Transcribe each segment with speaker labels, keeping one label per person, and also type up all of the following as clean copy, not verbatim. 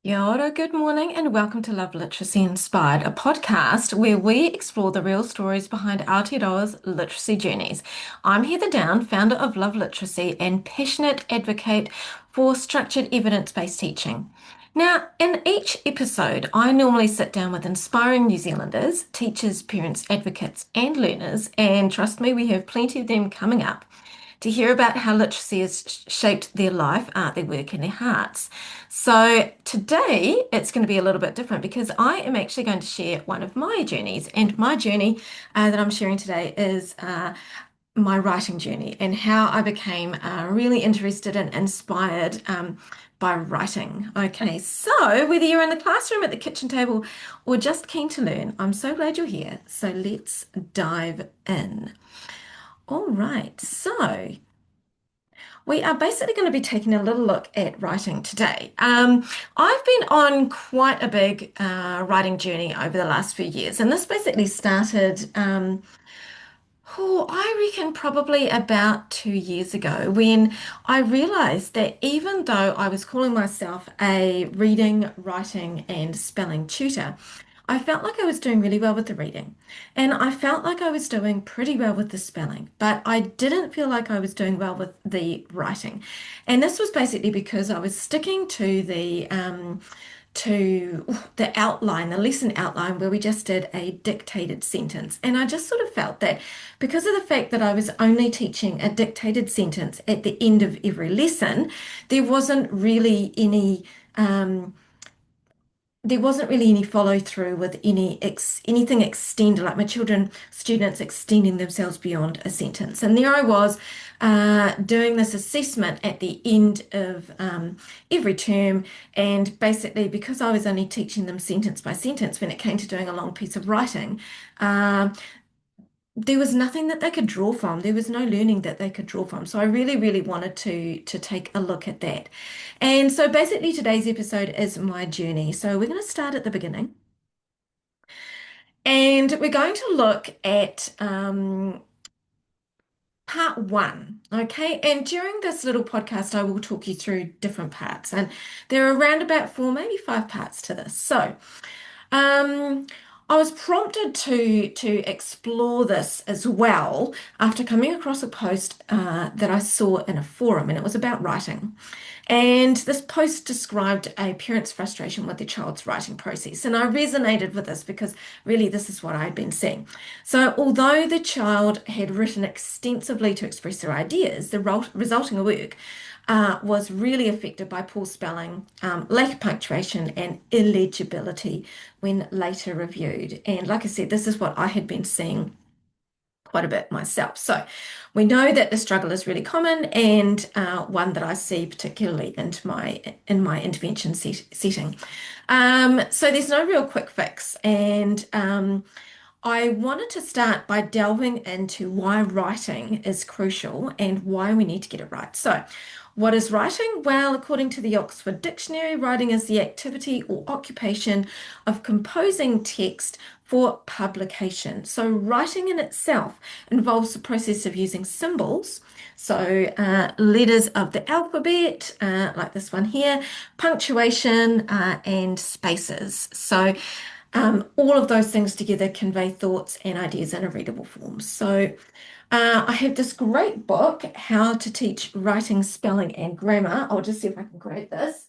Speaker 1: Kia ora, good morning, and welcome to Love Literacy Inspired, a podcast where we explore the real stories behind Aotearoa's literacy journeys. I'm Heather Down, founder of Love Literacy and passionate advocate for structured evidence-based teaching. Now, in each episode, I normally sit down with inspiring New Zealanders, teachers, parents, advocates, and learners, and trust me, we have plenty of them coming up to hear about how literacy has shaped their life, art, their work, and their hearts. So today it's going to be a little bit different because I am actually going to share one of my journeys, and my journey that I'm sharing today is my writing journey and how I became really interested and inspired by writing. Okay, so whether you're in the classroom, at the kitchen table, or just keen to learn, I'm so glad you're here. So let's dive in. All right, so we are basically going to be taking a little look at writing today. I've been on quite a big writing journey over the last few years, and this basically started, I reckon probably about 2 years ago when I realized that even though I was calling myself a reading, writing, and spelling tutor, I felt like I was doing really well with the reading and I felt like I was doing pretty well with the spelling, but I didn't feel like I was doing well with the writing. And this was basically because I was sticking to the outline, the lesson outline, where we just did a dictated sentence. And I just sort of felt that because of the fact that I was only teaching a dictated sentence at the end of every lesson, there wasn't really any um, there wasn't really any follow through with anything extended, like my students extending themselves beyond a sentence. And there I was doing this assessment at the end of every term. And basically, because I was only teaching them sentence by sentence when it came to doing a long piece of writing, um, there was nothing that they could draw from. There was no learning that they could draw from. So I really, really wanted to take a look at that. And so basically today's episode is my journey. So we're going to start at the beginning. And we're going to look at part one. Okay. And during this little podcast, I will talk you through different parts. And there are around about four, maybe five parts to this. So Um, I was prompted to explore this as well after coming across a post that I saw in a forum, and it was about writing. And this post described a parent's frustration with their child's writing process. And I resonated with this because really this is what I had been seeing. So, although the child had written extensively to express their ideas, the resulting work was really affected by poor spelling, lack of punctuation, and illegibility when later reviewed. And like I said, this is what I had been seeing quite a bit myself. So we know that the struggle is really common and one that I see particularly in my intervention setting. So there's no real quick fix, and I wanted to start by delving into why writing is crucial and why we need to get it right. So, what is writing? Well, according to the Oxford Dictionary, writing is the activity or occupation of composing text for publication. So, writing in itself involves the process of using symbols, so letters of the alphabet, like this one here, punctuation, and spaces. So, all of those things together convey thoughts and ideas in a readable form. So, I have this great book, How to Teach Writing, Spelling, and Grammar. I'll just see if I can grab this.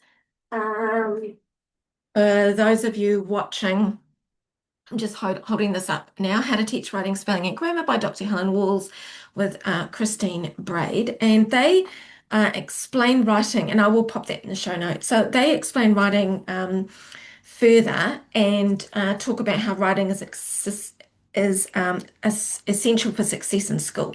Speaker 1: Um, those of you watching, I'm just holding this up now. How to Teach Writing, Spelling, and Grammar by Dr. Helen Walls with Christine Braid. And they explain writing, and I will pop that in the show notes. So they explain writing further and talk about how writing is essential for success in school.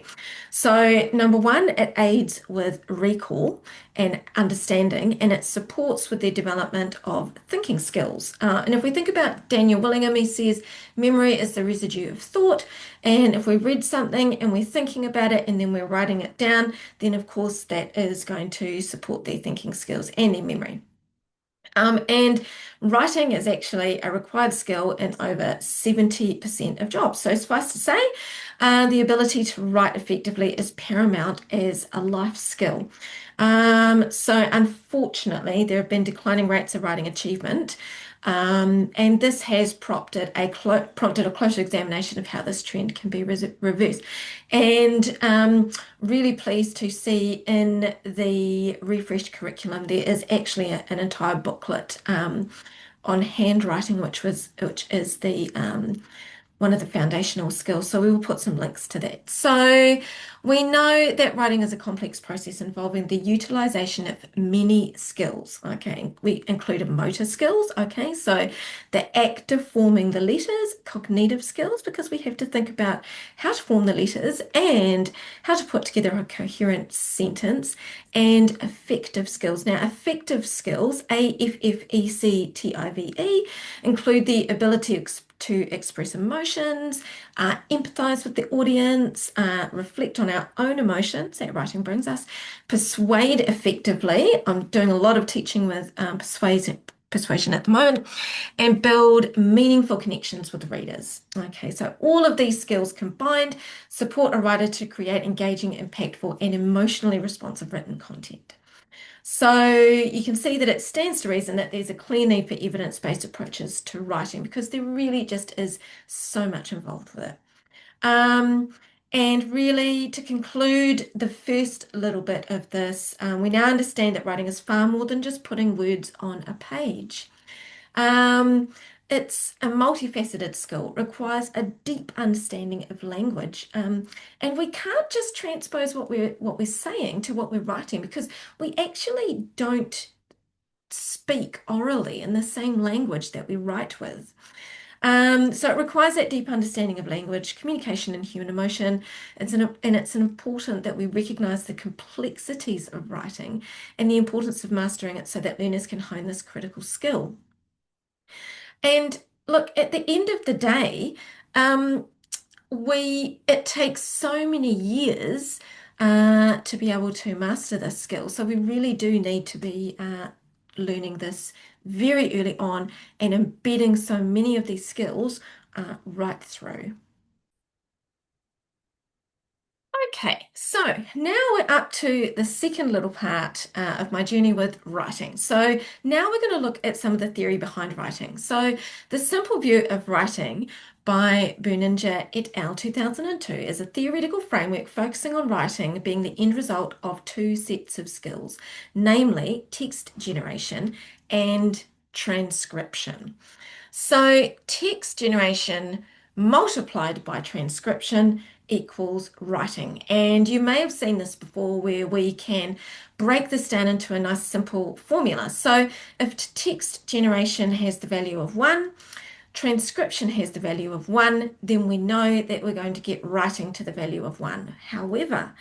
Speaker 1: So, number one, it aids with recall and understanding, and it supports with the development of thinking skills. And if we think about Daniel Willingham, he says memory is the residue of thought. And if we read something and we're thinking about it and then we're writing it down, then of course that is going to support their thinking skills and their memory. And writing is actually a required skill in over 70% of jobs. So suffice to say, The ability to write effectively is paramount as a life skill. So unfortunately, there have been declining rates of writing achievement, and this has prompted a closer examination of how this trend can be reversed. And really pleased to see in the refreshed curriculum there is actually an entire booklet on handwriting, which is the one of the foundational skills. So we will put some links to that. So we know that writing is a complex process involving the utilization of many skills. Okay, we included motor skills. Okay, so the act of forming the letters, cognitive skills, because we have to think about how to form the letters and how to put together a coherent sentence, and affective skills. Now, affective skills, AFFECTIVE, include the ability to express emotions, empathize with the audience, reflect on our own emotions that writing brings us, persuade effectively. I'm doing a lot of teaching with persuasion at the moment, and build meaningful connections with readers. Okay, so all of these skills combined support a writer to create engaging, impactful, and emotionally responsive written content. So you can see that it stands to reason that there's a clear need for evidence-based approaches to writing because there really just is so much involved with it. Um, and really, to conclude the first little bit of this, we now understand that writing is far more than just putting words on a page. Um, it's a multifaceted skill, requires a deep understanding of language, and we can't just transpose what we're saying to what we're writing because we actually don't speak orally in the same language that we write with. So it requires that deep understanding of language, communication, and human emotion. And it's important that we recognize the complexities of writing and the importance of mastering it so that learners can hone this critical skill. And look, at the end of the day, um, it takes so many years to be able to master this skill. So we really do need to be learning this very early on and embedding so many of these skills right through. Okay, so now we're up to the second little part of my journey with writing. So now we're going to look at some of the theory behind writing. So the simple view of writing by Berninger et al. 2002 is a theoretical framework focusing on writing being the end result of two sets of skills, namely text generation and transcription. So text generation multiplied by transcription equals writing. And you may have seen this before where we can break this down into a nice simple formula. So if text generation has the value of 1, transcription has the value of 1, then we know that we're going to get writing to the value of 1. However,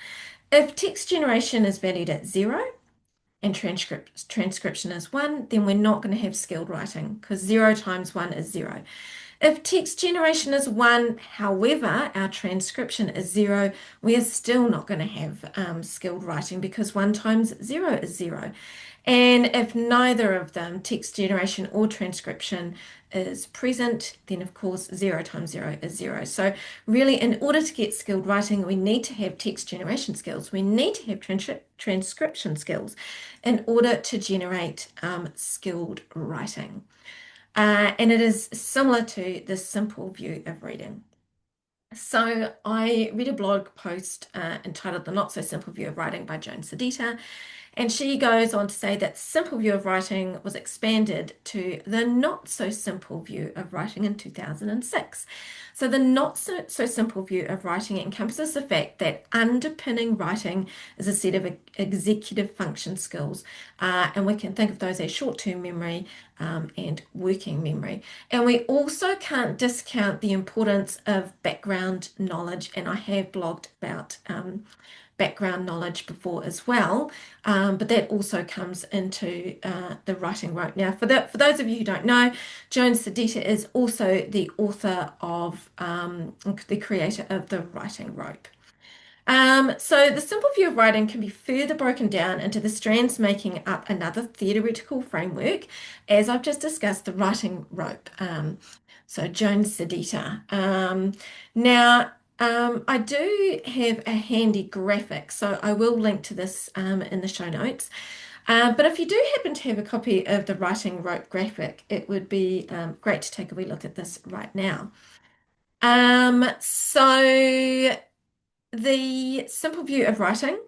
Speaker 1: if text generation is valued at 0, and transcription is 1, then we're not going to have skilled writing because 0 times 1 is 0. If text generation is 1, however, our transcription is 0, we are still not going to have skilled writing because 1 times 0 is 0. And if neither of them, text generation or transcription, is present, then of course 0 times 0 is 0. So really, in order to get skilled writing, we need to have text generation skills. We need to have transcription skills in order to generate skilled writing. And it is similar to the simple view of reading. So I read a blog post entitled The Not So Simple View of Writing by Joan Sedita, and she goes on to say that simple view of writing was expanded to the not so simple view of writing in 2006. So the not so simple view of writing encompasses the fact that underpinning writing is a set of executive function skills, and we can think of those as short-term memory and working memory. And we also can't discount the importance of background knowledge, and I have blogged about background knowledge before as well, but that also comes into the writing rope. Now, for those of you who don't know, Joan Sedita is also the author of, the creator of the writing rope. So the simple view of writing can be further broken down into the strands making up another theoretical framework, as I've just discussed, the writing rope. So Joan Sedita. Now, I do have a handy graphic, so I will link to this in the show notes. But if you do happen to have a copy of the writing rope graphic, it would be great to take a wee look at this right now. So the simple view of writing,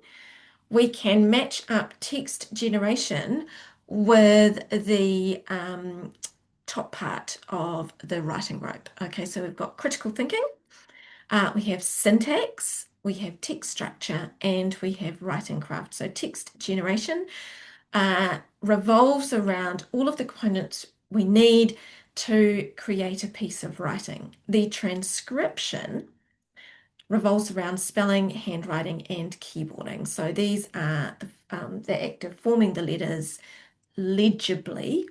Speaker 1: we can match up text generation with the top part of the writing rope. Okay, so we've got critical thinking. We have syntax, we have text structure, and we have writing craft. So text generation revolves around all of the components we need to create a piece of writing. The transcription revolves around spelling, handwriting, and keyboarding. So these are the act of forming the letters legibly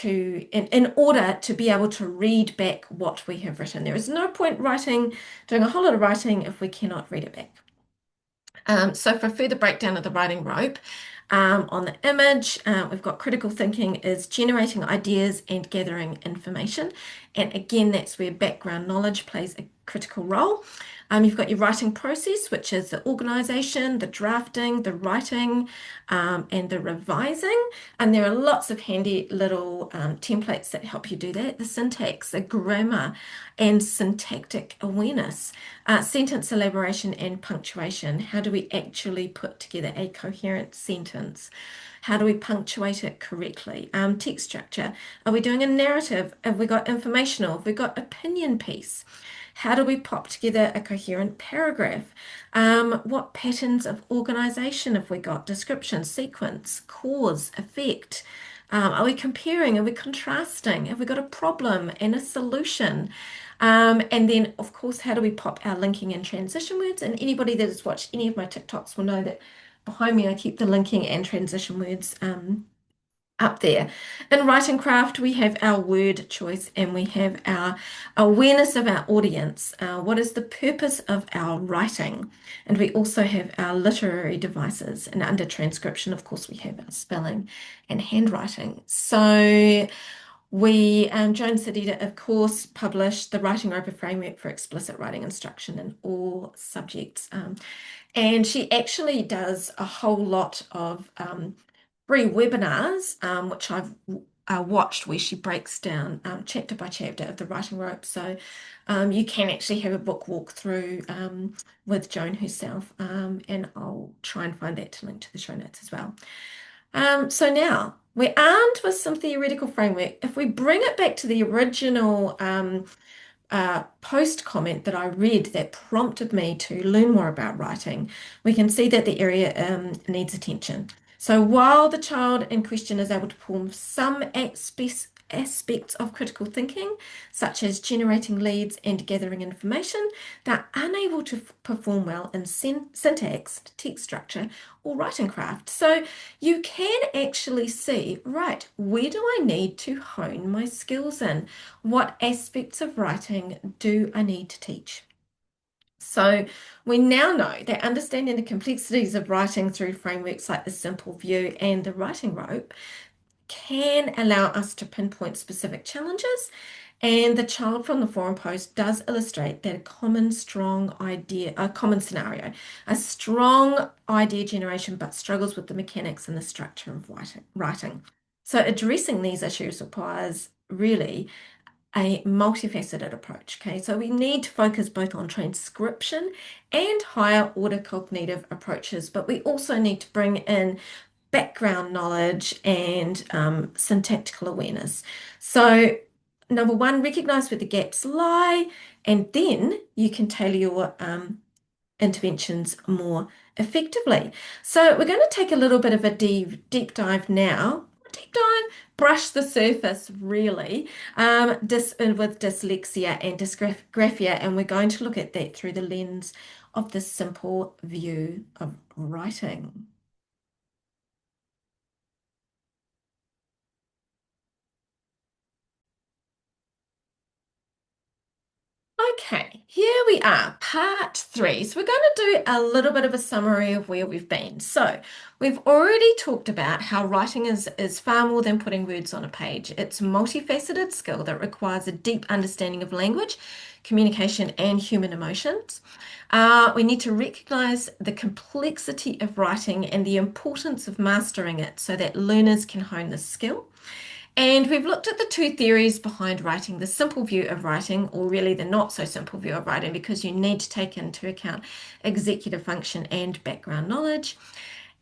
Speaker 1: in order to be able to read back what we have written. There is no point doing a whole lot of writing if we cannot read it back. So for further breakdown of the writing rope, on the image, we've got critical thinking is generating ideas and gathering information. And again, that's where background knowledge plays a critical role. You've got your writing process, which is the organization, the drafting, the writing, and the revising. And there are lots of handy little templates that help you do that. The syntax, the grammar, and syntactic awareness, sentence elaboration and punctuation. How do we actually put together a coherent sentence? How do we punctuate it correctly? Text structure. Are we doing a narrative? Have we got informational? Have we got opinion piece? How do we pop together a coherent paragraph? What patterns of organization have we got? Description, sequence, cause, effect. Are we comparing? Are we contrasting? Have we got a problem and a solution? And then, of course, how do we pop our linking and transition words? And anybody that has watched any of my TikToks will know that behind me I keep the linking and transition words up there. In writing craft, we have our word choice and we have our awareness of our audience. What is the purpose of our writing? And we also have our literary devices. And under transcription, of course, we have our spelling and handwriting. So Joan Sedita, of course, published the Writing Roper Framework for Explicit Writing Instruction in all subjects. And she actually does a whole lot of free webinars, which I've watched, where she breaks down chapter by chapter of the writing rope. So you can actually have a book walk through with Joan herself, and I'll try and find that to link to the show notes as well. So now we're armed with some theoretical framework. If we bring it back to the original post comment that I read that prompted me to learn more about writing, we can see that the area needs attention. So while the child in question is able to perform some aspects of critical thinking, such as generating leads and gathering information, they're unable to perform well in syntax, text structure, or writing craft. So you can actually see, right, where do I need to hone my skills in? What aspects of writing do I need to teach? So we now know that understanding the complexities of writing through frameworks like the simple view and the writing rope can allow us to pinpoint specific challenges. And the child from the forum post does illustrate that a common scenario, a strong idea generation, but struggles with the mechanics and the structure of writing. So addressing these issues requires really a multifaceted approach. Okay, so we need to focus both on transcription and higher order cognitive approaches, but we also need to bring in background knowledge and syntactical awareness. So, number one, recognize where the gaps lie, and then you can tailor your interventions more effectively. So we're going to take a little bit of a deep dive now. Deep dive, brush the surface really, with dyslexia and dysgraphia, and we're going to look at that through the lens of the simple view of writing. Okay, Here we are, part three. So, we're going to do a little bit of a summary of where we've been. So, we've already talked about how writing is far more than putting words on a page. It's a multifaceted skill that requires a deep understanding of language, communication, and human emotions. We need to recognize the complexity of writing and the importance of mastering it so that learners can hone this skill. And we've looked at the two theories behind writing, the simple view of writing, or really the not so simple view of writing, because you need to take into account executive function and background knowledge,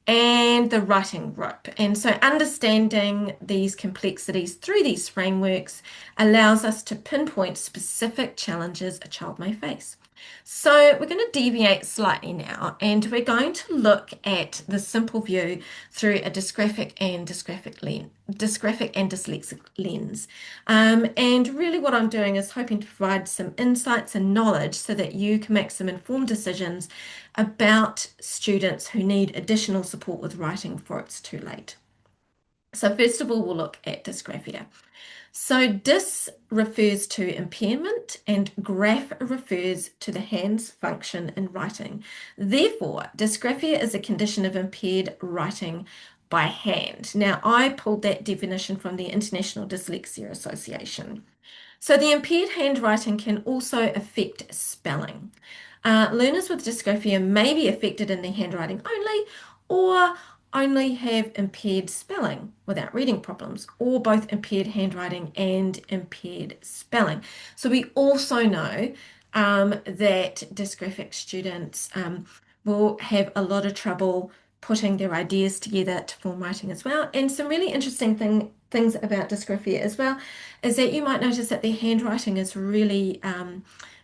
Speaker 1: and the writing rope. And so understanding these complexities through these frameworks allows us to pinpoint specific challenges a child may face. So we're going to deviate slightly now, and we're going to look at the simple view through a dysgraphic and dyslexic lens. And really what I'm doing is hoping to provide some insights and knowledge so that you can make some informed decisions about students who need additional support with writing before it's too late. So first of all, we'll look at dysgraphia. So dys refers to impairment and graph refers to the hand's function in writing. Therefore, dysgraphia is a condition of impaired writing by hand. Now, I pulled that definition from the International Dyslexia Association. So the impaired handwriting can also affect spelling. Learners with dysgraphia may be affected in their handwriting only, or only have impaired spelling without reading problems, or both impaired handwriting and impaired spelling. So we also know that dysgraphic students will have a lot of trouble putting their ideas together to form writing as well. And some really interesting things about dysgraphia as well is that you might notice that their handwriting is really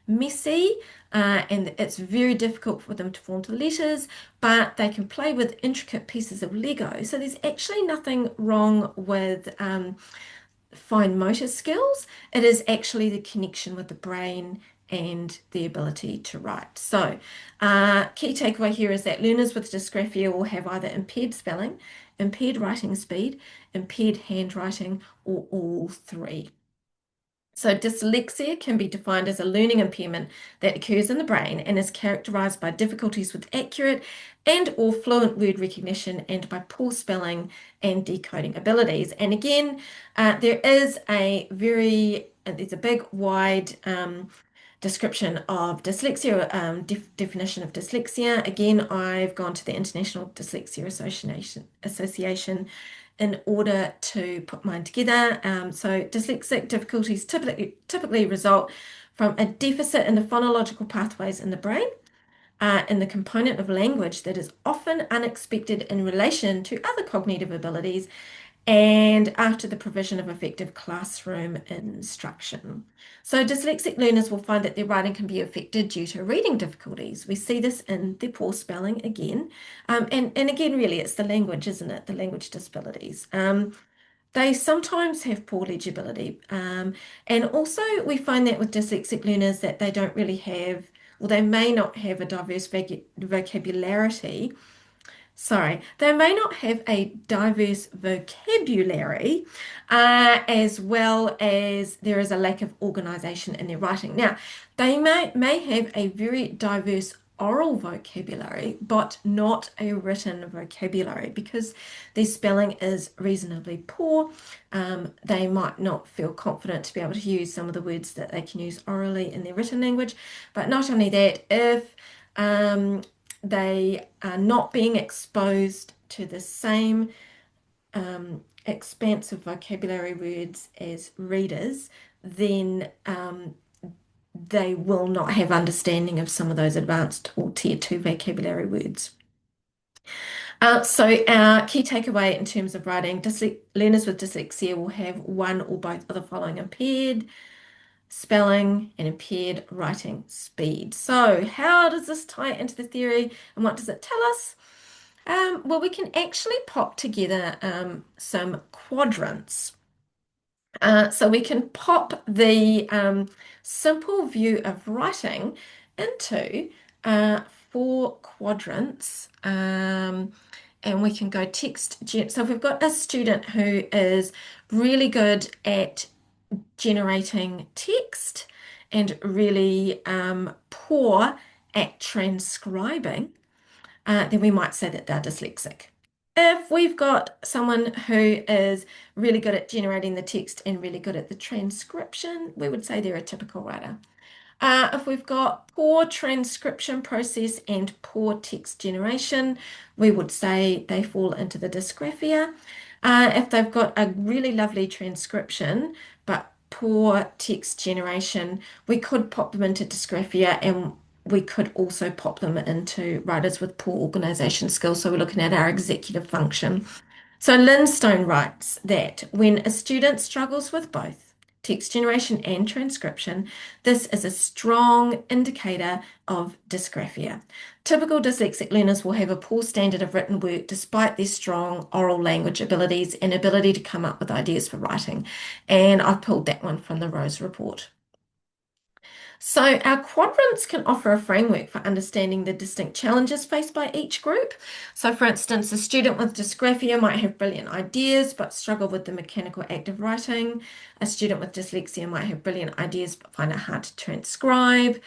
Speaker 1: messy, and it's very difficult for them to form the letters, but they can play with intricate pieces of Lego. So there's actually nothing wrong with fine motor skills. It is actually the connection with the brain and the ability to write. So, key takeaway here is that learners with dysgraphia will have either impaired spelling, impaired writing speed, impaired handwriting, or all three. So, dyslexia can be defined as a learning impairment that occurs in the brain and is characterized by difficulties with accurate and or fluent word recognition and by poor spelling and decoding abilities. And again, there's a big, wide description of dyslexia, definition of dyslexia. Again, I've gone to the International Dyslexia Association in order to put mine together. So dyslexic difficulties typically result from a deficit in the phonological pathways in the brain, in the component of language that is often unexpected in relation to other cognitive abilities, and after the provision of effective classroom instruction. So dyslexic learners will find that their writing can be affected due to reading difficulties. We see this in their poor spelling again. And again, really, it's the language, isn't it? The language disabilities. They sometimes have poor legibility. And also we find that with dyslexic learners that they don't really have, or they may not have a diverse vocabulary. Sorry, they may not have a diverse vocabulary, as well as there is a lack of organization in their writing. Now, they may have a very diverse oral vocabulary, but not a written vocabulary because their spelling is reasonably poor. They might not feel confident to be able to use some of the words that they can use orally in their written language. But not only that, if they are not being exposed to the same expanse of vocabulary words as readers, then they will not have understanding of some of those advanced or tier two vocabulary words. So our key takeaway in terms of writing, learners with dyslexia will have one or both of the following: impaired spelling and impaired writing speed. So how does this tie into the theory and what does it tell us? Well, we can actually pop together some quadrants. So we can pop the simple view of writing into four quadrants, and we can go text. So if we've got a student who is really good at generating text and really poor at transcribing, then we might say that they're dyslexic. If we've got someone who is really good at generating the text and really good at the transcription, we would say they're a typical writer. If we've got poor transcription process and poor text generation, we would say they fall into the dysgraphia. If they've got a really lovely transcription but poor text generation, we could pop them into dysgraphia, and we could also pop them into writers with poor organization skills. So we're looking at our executive function. So Lindstone writes that when a student struggles with both text generation and transcription, this is a strong indicator of dysgraphia. Typical dyslexic learners will have a poor standard of written work despite their strong oral language abilities and ability to come up with ideas for writing. And I've pulled that one from the Rose Report. So, our quadrants can offer a framework for understanding the distinct challenges faced by each group. So, for instance, a student with dysgraphia might have brilliant ideas but struggle with the mechanical act of writing. A student with dyslexia might have brilliant ideas but find it hard to transcribe.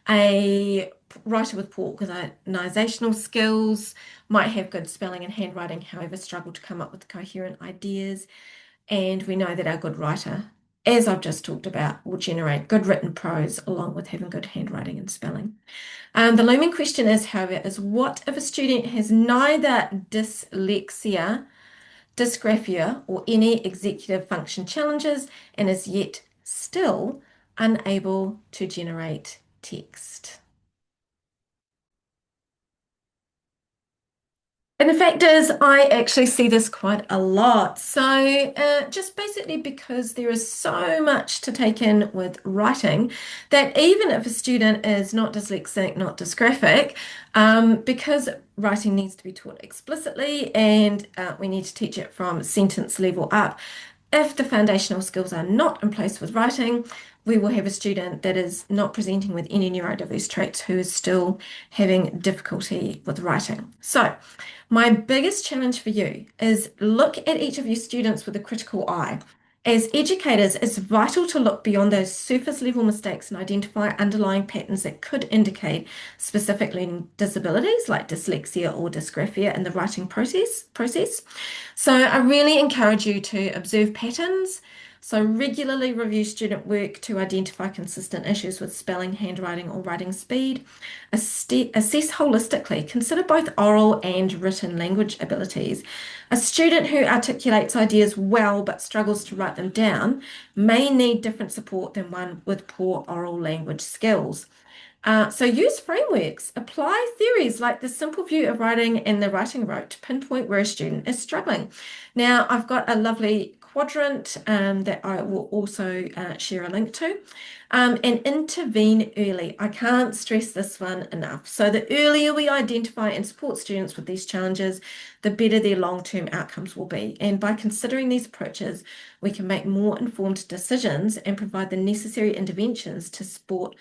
Speaker 1: A writer with poor organizational skills might have good spelling and handwriting, however, struggle to come up with coherent ideas. And we know that our good writer, as I've just talked about, will generate good written prose along with having good handwriting and spelling. The looming question is, however, is what if a student has neither dyslexia, dysgraphia, or any executive function challenges and is yet still unable to generate text? And the fact is, I actually see this quite a lot. So, just basically because there is so much to take in with writing that even if a student is not dyslexic, not dysgraphic, because writing needs to be taught explicitly and we need to teach it from sentence level up, if the foundational skills are not in place with writing, we will have a student that is not presenting with any neurodiverse traits who is still having difficulty with writing. So, my biggest challenge for you is look at each of your students with a critical eye. As educators, it's vital to look beyond those surface level mistakes and identify underlying patterns that could indicate specific learning disabilities like dyslexia or dysgraphia in the writing process. So I really encourage you to observe patterns. So regularly review student work to identify consistent issues with spelling, handwriting, or writing speed. Assess holistically. Consider both oral and written language abilities. A student who articulates ideas well but struggles to write them down may need different support than one with poor oral language skills. So use frameworks, apply theories like the simple view of writing and the writing rote to pinpoint where a student is struggling. Now, I've got a lovely quadrant that I will also share a link to. And intervene early. I can't stress this one enough. So the earlier we identify and support students with these challenges, the better their long-term outcomes will be. And by considering these approaches, we can make more informed decisions and provide the necessary interventions to support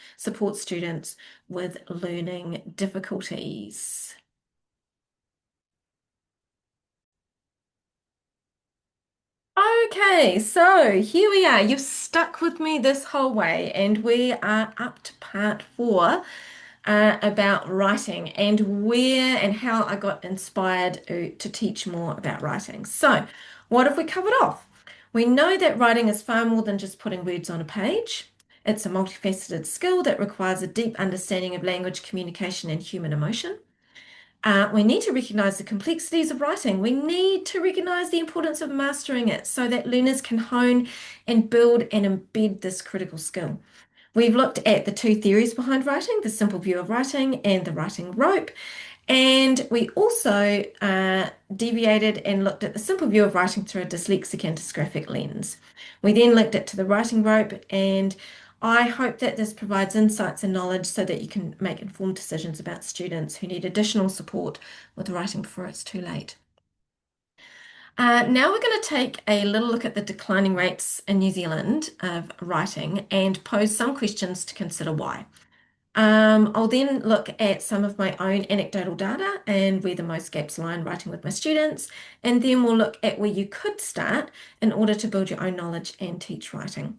Speaker 1: students with learning difficulties. Okay, so here we are. You've stuck with me this whole way, and we are up to part four about writing and where and how I got inspired to teach more about writing. So, what have we covered off? We know that writing is far more than just putting words on a page. It's a multifaceted skill that requires a deep understanding of language, communication, and human emotion. We need to recognize the complexities of writing. We need to recognize the importance of mastering it so that learners can hone and build and embed this critical skill. We've looked at the two theories behind writing, the simple view of writing and the writing rope. And we also deviated and looked at the simple view of writing through a dyslexic and dysgraphic lens. We then linked it to the writing rope, and I hope that this provides insights and knowledge so that you can make informed decisions about students who need additional support with writing before it's too late. Now we're going to take a little look at the declining rates in New Zealand of writing and pose some questions to consider why. I'll then look at some of my own anecdotal data and where the most gaps lie in writing with my students, and then we'll look at where you could start in order to build your own knowledge and teach writing.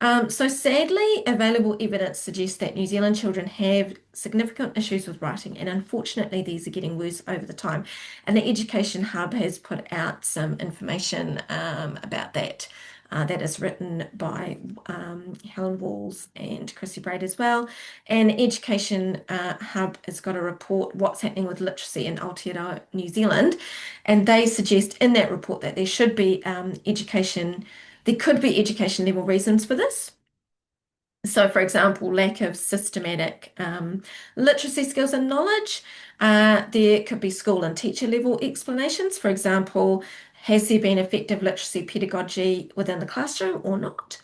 Speaker 1: So sadly, available evidence suggests that New Zealand children have significant issues with writing, and unfortunately, these are getting worse over the time. And the Education Hub has put out some information about that. That is written by Helen Walls and Chrissy Braid as well. And Education Hub has got a report, What's Happening with Literacy in Aotearoa New Zealand. And they suggest in that report that there should be there could be education level reasons for this. So, for example, lack of systematic literacy skills and knowledge. There could be school and teacher level explanations. For example, has there been effective literacy pedagogy within the classroom or not?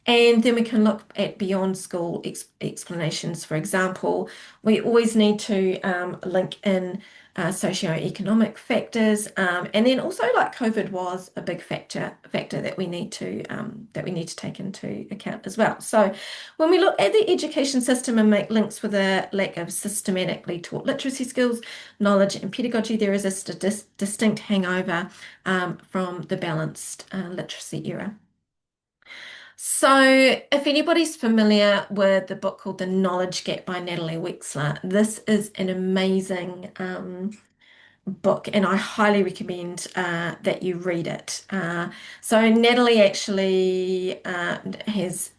Speaker 1: And then we can look at beyond school explanations. For example, we always need to link in socioeconomic factors, and then also like COVID was a big factor that we need to take into account as well. So when we look at the education system and make links with a lack of systematically taught literacy skills, knowledge, and pedagogy, there is a distinct hangover from the balanced literacy era. So, if anybody's familiar with the book called The Knowledge Gap by Natalie Wexler, this is an amazing book, and I highly recommend that you read it. So Natalie actually has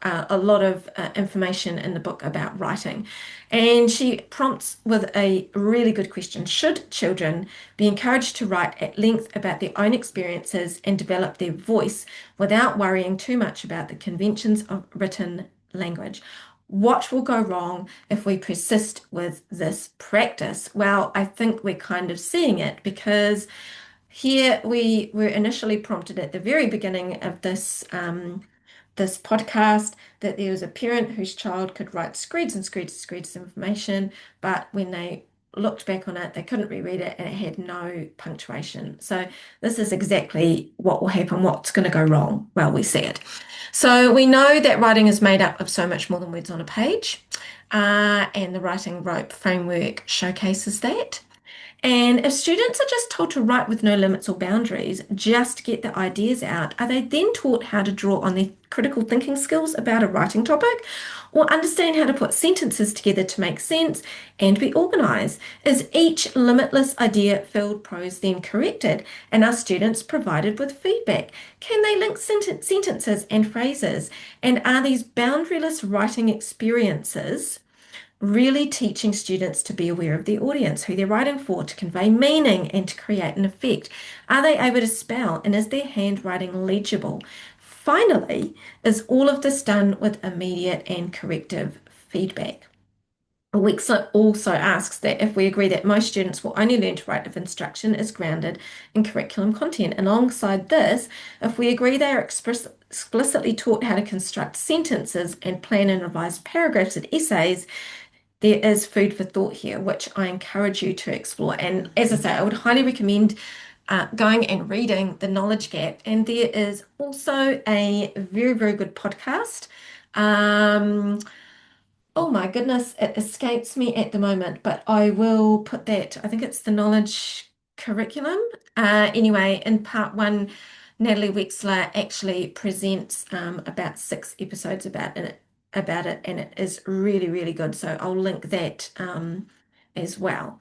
Speaker 1: a lot of information in the book about writing, and she prompts with a really good question. Should children be encouraged to write at length about their own experiences and develop their voice without worrying too much about the conventions of written language? What will go wrong if we persist with this practice? Well, I think we're kind of seeing it because here we were initially prompted at the very beginning of this podcast that there was a parent whose child could write screeds and screeds and screeds of information, but when they looked back on it, they couldn't reread it and it had no punctuation. So this is exactly what will happen, what's going to go wrong. Well, we see it. So we know that writing is made up of so much more than words on a page, and the writing rope framework showcases that. And if students are just told to write with no limits or boundaries, just get the ideas out, are they then taught how to draw on their critical thinking skills about a writing topic or understand how to put sentences together to make sense and be organized? Is each limitless idea filled prose then corrected? And are students provided with feedback? Can they link sentences and phrases? And are these boundaryless writing experiences really teaching students to be aware of their audience, who they're writing for, to convey meaning and to create an effect? Are they able to spell and is their handwriting legible? Finally, is all of this done with immediate and corrective feedback? Wexler also asks that if we agree that most students will only learn to write if instruction is grounded in curriculum content. And alongside this, if we agree they are explicitly taught how to construct sentences and plan and revise paragraphs and essays, there is food for thought here, which I encourage you to explore. And as I say, I would highly recommend going and reading The Knowledge Gap. And there is also a very, very good podcast. Um, oh my goodness, it escapes me at the moment, but I will put that, I think it's the Knowledge Curriculum. Anyway, in part one, Natalie Wexler actually presents about 6 episodes about it, and it is really, really good. So I'll link that as well.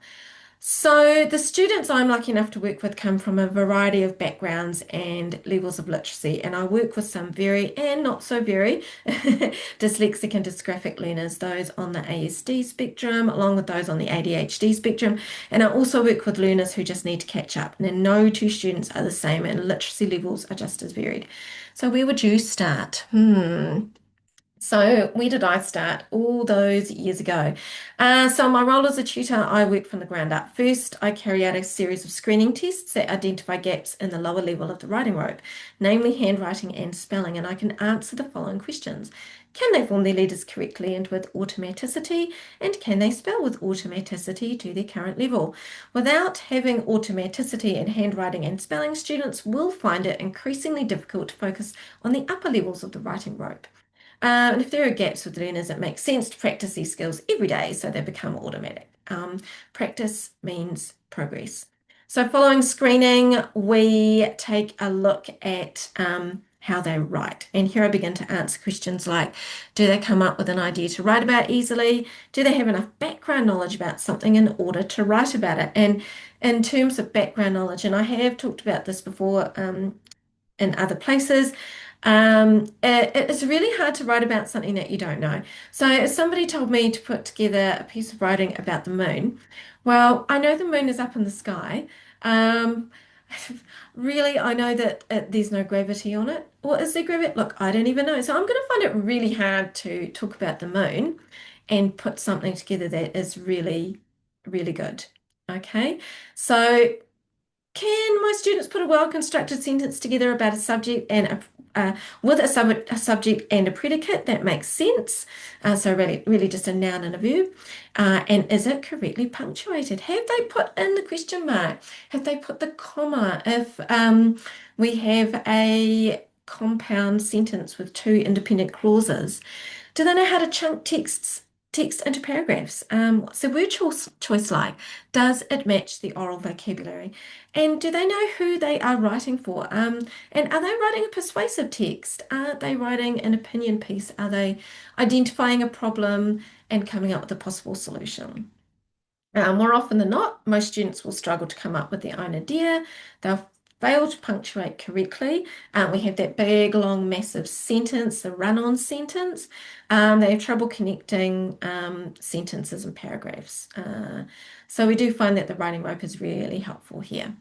Speaker 1: So the students I'm lucky enough to work with come from a variety of backgrounds and levels of literacy, and I work with some very and not so very dyslexic and dysgraphic learners, those on the ASD spectrum, along with those on the ADHD spectrum. And I also work with learners who just need to catch up. And no two students are the same, and literacy levels are just as varied. So where would you start? So where did I start? All those years ago. So my role as a tutor, I work from the ground up. First, I carry out a series of screening tests that identify gaps in the lower level of the writing rope, namely handwriting and spelling, and I can answer the following questions. Can they form their letters correctly and with automaticity? And can they spell with automaticity to their current level? Without having automaticity in handwriting and spelling, students will find it increasingly difficult to focus on the upper levels of the writing rope. And if there are gaps with learners, it makes sense to practice these skills every day so they become automatic. Practice means progress. So following screening, we take a look at how they write. And here I begin to answer questions like, do they come up with an idea to write about easily? Do they have enough background knowledge about something in order to write about it? And in terms of background knowledge, and I have talked about this before, in other places. It's really hard to write about something that you don't know. So if somebody told me to put together a piece of writing about the moon, well, I know the moon is up in the sky. Um, really, I know that there's no gravity on it. Or is there gravity? Look, I don't even know. So I'm going to find it really hard to talk about the moon and put something together that is really, really good. Okay, so can my students put a well-constructed sentence together about a subject and with a subject and a predicate that makes sense? So really just a noun and a verb. And is it correctly punctuated? Have they put in the question mark? Have they put the comma? If we have a compound sentence with two independent clauses, do they know how to chunk text into paragraphs? What's the word choice like? Does it match the oral vocabulary? And do they know who they are writing for? And are they writing a persuasive text? Are they writing an opinion piece? Are they identifying a problem and coming up with a possible solution? More often than not, most students will struggle to come up with their own idea. They'll fail to punctuate correctly. We have that big, long, massive sentence, the run-on sentence. They have trouble connecting sentences and paragraphs. So we do find that the writing rope is really helpful here.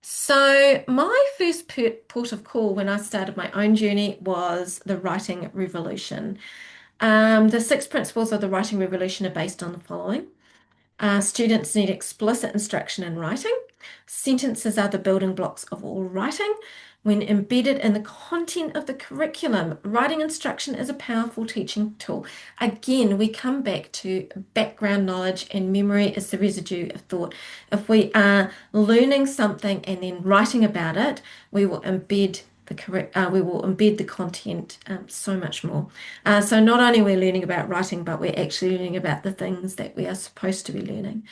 Speaker 1: So my first port of call when I started my own journey was the writing revolution. The six principles of the writing revolution are based on the following. Students need explicit instruction in writing. Sentences are the building blocks of all writing. When embedded in the content of the curriculum, writing instruction is a powerful teaching tool. Again, we come back to background knowledge, and memory is the residue of thought. If we are learning something and then writing about it, we will embed we will embed the content so much more. So not only we're learning about writing, but we're actually learning about the things that we are supposed to be learning.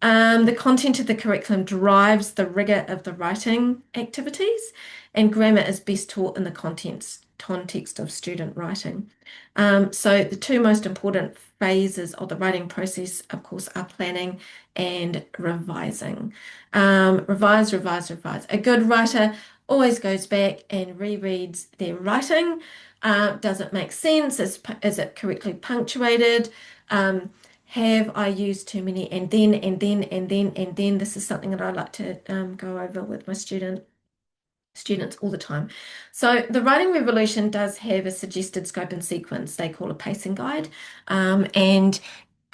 Speaker 1: The content of the curriculum drives the rigor of the writing activities, and grammar is best taught in the context of student writing. So the two most important phases of the writing process, of course, are planning and revising. Revise, revise, revise. A good writer always goes back and rereads their writing. Does it make sense? Is it correctly punctuated? Have I used too many and then, and then, and then, and then? This is something that I like to go over with my students all the time. So the writing revolution does have a suggested scope and sequence they call a pacing guide. And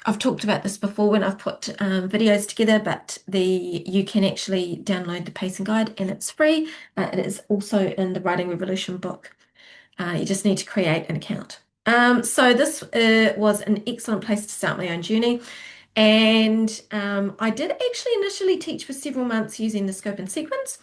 Speaker 1: I've talked about this before when I've put videos together, but you can actually download the pacing guide and it's free. It is also in the Writing Revolution book. You just need to create an account. So this was an excellent place to start my own journey. And I did actually initially teach for several months using the scope and sequence.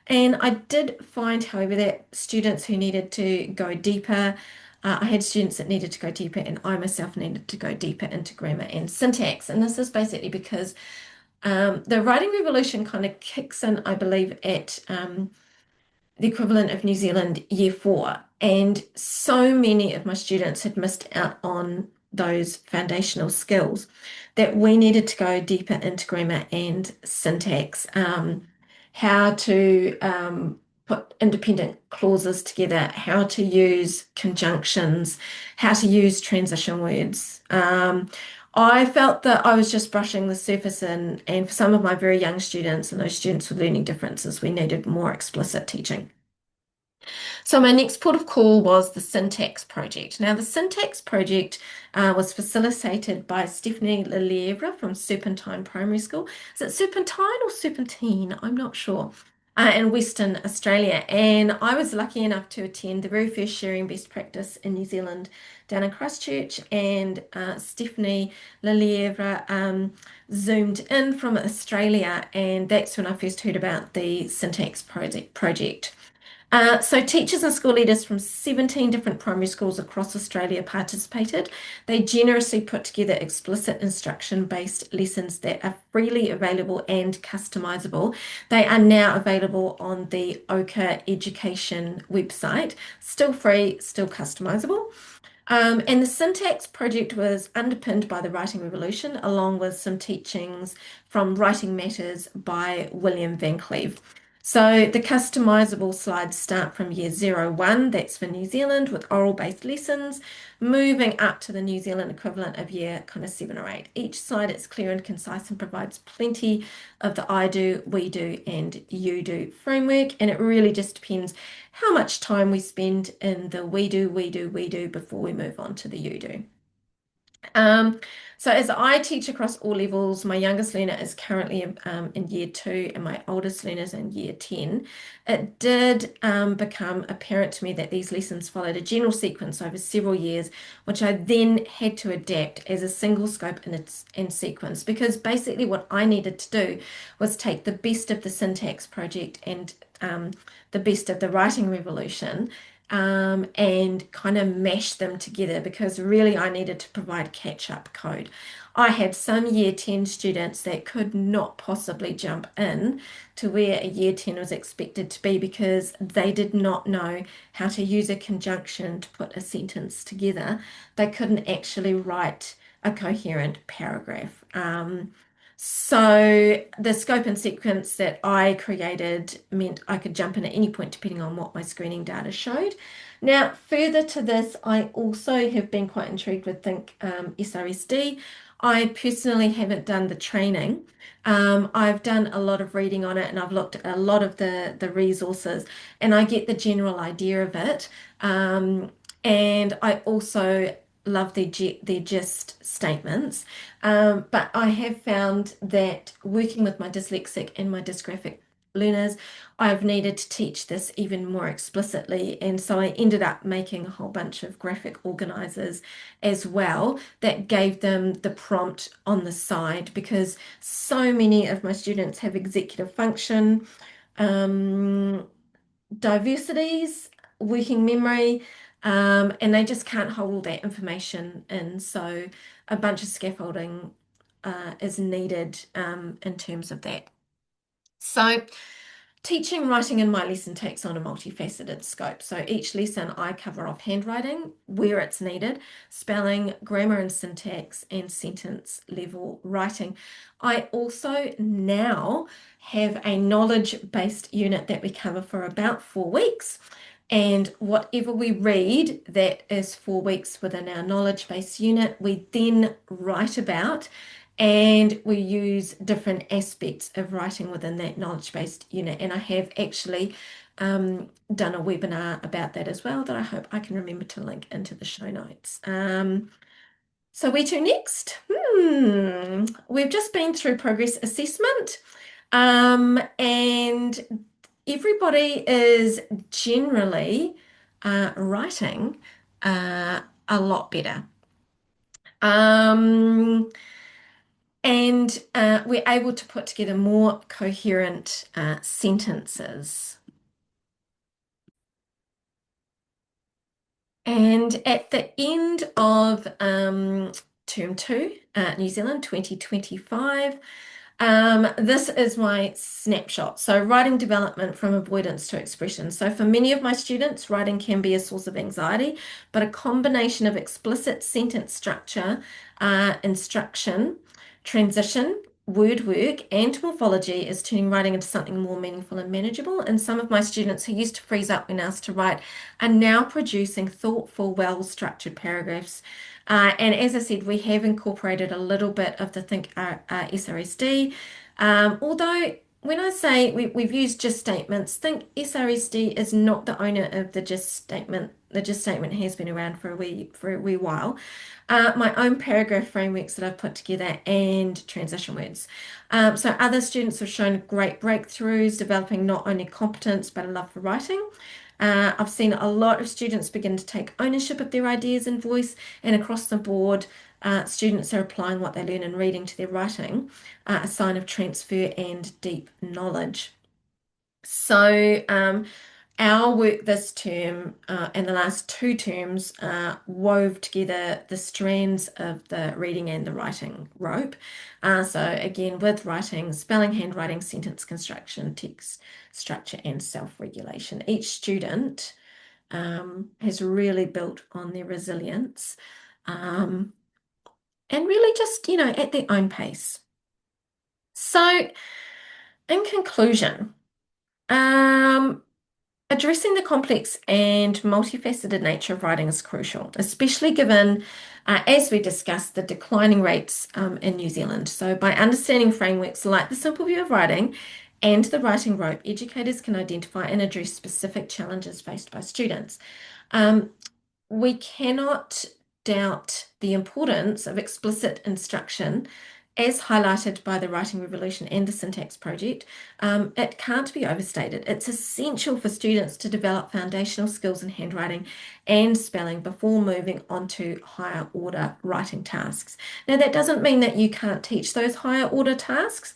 Speaker 1: And I did find, however, that students who needed to go deeper, I had students that needed to go deeper, and I myself needed to go deeper into grammar and syntax. And this is basically because the writing revolution kind of kicks in, I believe, at the equivalent of New Zealand year 4. And so many of my students had missed out on those foundational skills that we needed to go deeper into grammar and syntax, how to put independent clauses together, how to use conjunctions, how to use transition words. I felt that I was just brushing the surface, and for some of my very young students and those students with learning differences, we needed more explicit teaching. So my next port of call was the Syntax Project. Now, the Syntax Project was facilitated by Stephanie Lelievre from Serpentine Primary School. Is it Serpentine or Serpentine? I'm not sure. In Western Australia. And I was lucky enough to attend the very first Sharing Best Practice in New Zealand down in Christchurch. And Stephanie Lelievre zoomed in from Australia. And that's when I first heard about the Syntax Project. So teachers and school leaders from 17 different primary schools across Australia participated. They generously put together explicit instruction-based lessons that are freely available and customizable. They are now available on the Oka Education website, still free, still customizable. And the syntax project was underpinned by the Writing Revolution, along with some teachings from Writing Matters by William Van Cleve. So the customizable slides start from year 01, that's for New Zealand, with oral-based lessons, moving up to the New Zealand equivalent of year kind of 7 or 8. Each slide is clear and concise and provides plenty of the I do, we do, and you do framework, and it really just depends how much time we spend in the we do, we do, we do before we move on to the you do. Um, so as I teach across all levels, my youngest learner is currently in year 2 and my oldest learner is in year 10. It did become apparent to me that these lessons followed a general sequence over several years, which I then had to adapt as a single scope in sequence, because basically what I needed to do was take the best of the syntax project and the best of the writing revolution, and kind of mash them together, because really I needed to provide catch-up code. I had some year 10 students that could not possibly jump in to where a year 10 was expected to be, because they did not know how to use a conjunction to put a sentence together. They couldn't actually write a coherent paragraph. So the scope and sequence that I created meant I could jump in at any point depending on what my screening data showed. Now, further to this, I also have been quite intrigued with Think SRSD. I personally haven't done the training. I've done a lot of reading on it and I've looked at a lot of the resources, and I get the general idea of it. And I also love their gist statements. But I have found that working with my dyslexic and my dysgraphic learners, I've needed to teach this even more explicitly. And so I ended up making a whole bunch of graphic organizers as well that gave them the prompt on the side, because so many of my students have executive function, um, diversities, working memory, and they just can't hold all that information in. So a bunch of scaffolding is needed in terms of that. So teaching writing in my lesson takes on a multifaceted scope. So each lesson I cover off handwriting, where it's needed, spelling, grammar and syntax, and sentence level writing. I also now have a knowledge-based unit that we cover for about 4 weeks. And whatever we read that is 4 weeks within our knowledge-based unit, we then write about, and we use different aspects of writing within that knowledge-based unit. And I have actually done a webinar about that as well that I hope I can remember to link into the show notes. So where to next? We've just been through progress assessment, and everybody is generally writing a lot better. Um, and we're able to put together more coherent sentences. And at the end of term 2, New Zealand 2025, this is my snapshot. So writing development from avoidance to expression. So for many of my students, writing can be a source of anxiety, but a combination of explicit sentence structure, instruction, transition, word work, and morphology is turning writing into something more meaningful and manageable. And some of my students who used to freeze up when asked to write are now producing thoughtful, well-structured paragraphs. And as I said, we have incorporated a little bit of the Think SRSD. Although when I say we've used gist statements, Think SRSD is not the owner of the gist statement. The gist statement has been around for a wee while. My own paragraph frameworks that I've put together, and transition words. So other students have shown great breakthroughs, developing not only competence but a love for writing. I've seen a lot of students begin to take ownership of their ideas and voice, and across the board, students are applying what they learn in reading to their writing, a sign of transfer and deep knowledge. So our work this term and the last two terms wove together the strands of the reading and the writing rope. So again, with writing, spelling, handwriting, sentence construction, text structure, and self-regulation. Each student has really built on their resilience um, and really just, at their own pace. So in conclusion, um, addressing the complex and multifaceted nature of writing is crucial, especially given, as we discussed, the declining rates in New Zealand. So, by understanding frameworks like the simple view of writing and the writing rope, educators can identify and address specific challenges faced by students. Um, we cannot doubt the importance of explicit instruction as highlighted by the Writing Revolution and the Syntax Project. It can't be overstated. It's essential for students to develop foundational skills in handwriting and spelling before moving on to higher order writing tasks. Now, that doesn't mean that you can't teach those higher order tasks,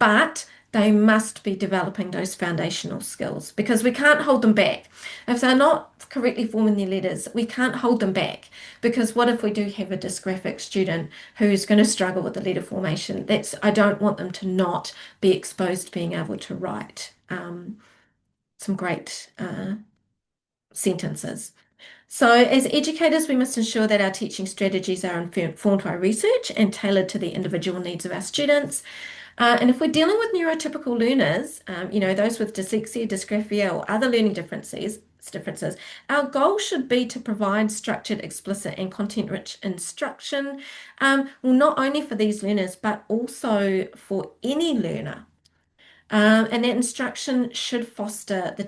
Speaker 1: but they must be developing those foundational skills because we can't hold them back. If they're not correctly forming their letters, we can't hold them back because what if we do have a dysgraphic student who's going to struggle with the letter formation? I don't want them to not be exposed to being able to write some great sentences. So, as educators, we must ensure that our teaching strategies are informed by research and tailored to the individual needs of our students. And if we're dealing with neurotypical learners, those with dyslexia, dysgraphia, or other learning differences, our goal should be to provide structured, explicit, and content-rich instruction, well, not only for these learners, but also for any learner. And that instruction should foster the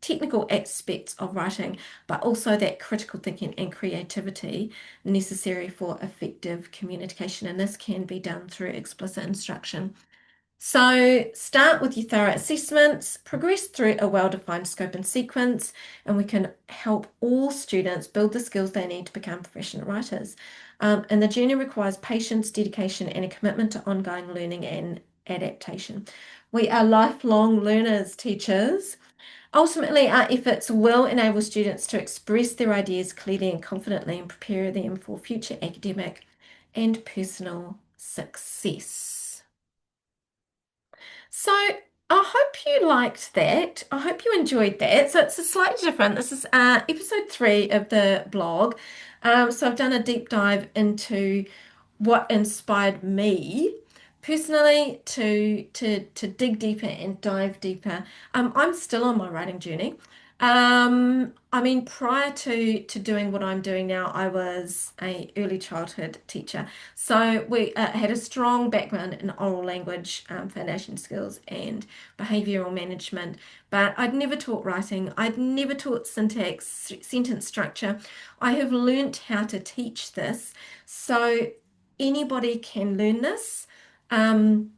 Speaker 1: technical aspects of writing, but also that critical thinking and creativity necessary for effective communication. And this can be done through explicit instruction. So start with your thorough assessments, progress through a well-defined scope and sequence, and we can help all students build the skills they need to become professional writers. And the journey requires patience, dedication, and a commitment to ongoing learning and adaptation. We are lifelong learners, teachers. Ultimately, our efforts will enable students to express their ideas clearly and confidently and prepare them for future academic and personal success. So I hope you liked that. I hope you enjoyed that. So it's a slightly different. This is episode 3 of the blog. So I've done a deep dive into what inspired me personally to dig deeper and dive deeper. I'm still on my writing journey. I mean, prior to doing what I'm doing now, I was a early childhood teacher. So we had a strong background in oral language, foundation skills, and behavioral management. But I'd never taught writing. I'd never taught syntax, sentence structure. I have learnt how to teach this. So anybody can learn this. Um,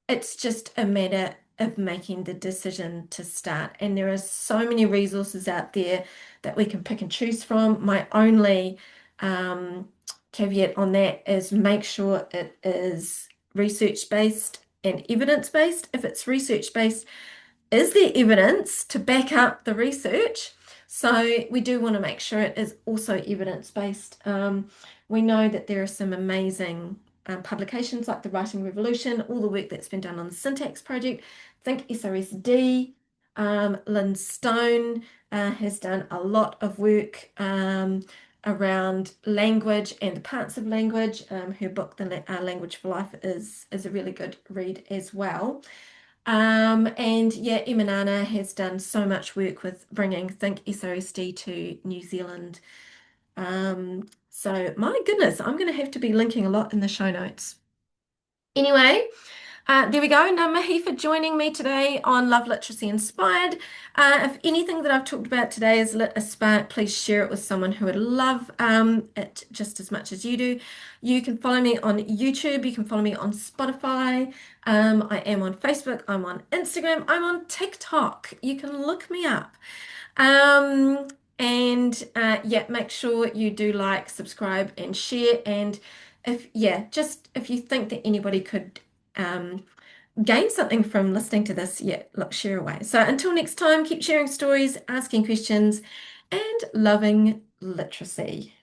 Speaker 1: it's just a matter of making the decision to start. And there are so many resources out there that we can pick and choose from. My only caveat on that is make sure it is research-based and evidence-based. If it's research-based, is there evidence to back up the research? So we do want to make sure it is also evidence-based. We know that there are some amazing publications like the Writing Revolution, all the work that's been done on the Syntax Project. Think SOSD. Lynn Stone has done a lot of work around language and the parts of language. Her book, The Language for Life, is a really good read as well. And yeah, Emanana has done so much work with bringing Think SOSD to New Zealand. So my goodness, I'm going to have to be linking a lot in the show notes. Anyway, there we go. Ngā mihi for joining me today on Love Literacy Inspired. If anything that I've talked about today has lit a spark, please share it with someone who would love it just as much as you do. You can follow me on YouTube. You can follow me on Spotify. I am on Facebook. I'm on Instagram. I'm on TikTok. You can look me up. And yeah, make sure you do like, subscribe, and share. And if you think that anybody could gain something from listening to this, yeah, look, share away. So until next time, keep sharing stories, asking questions, and loving literacy.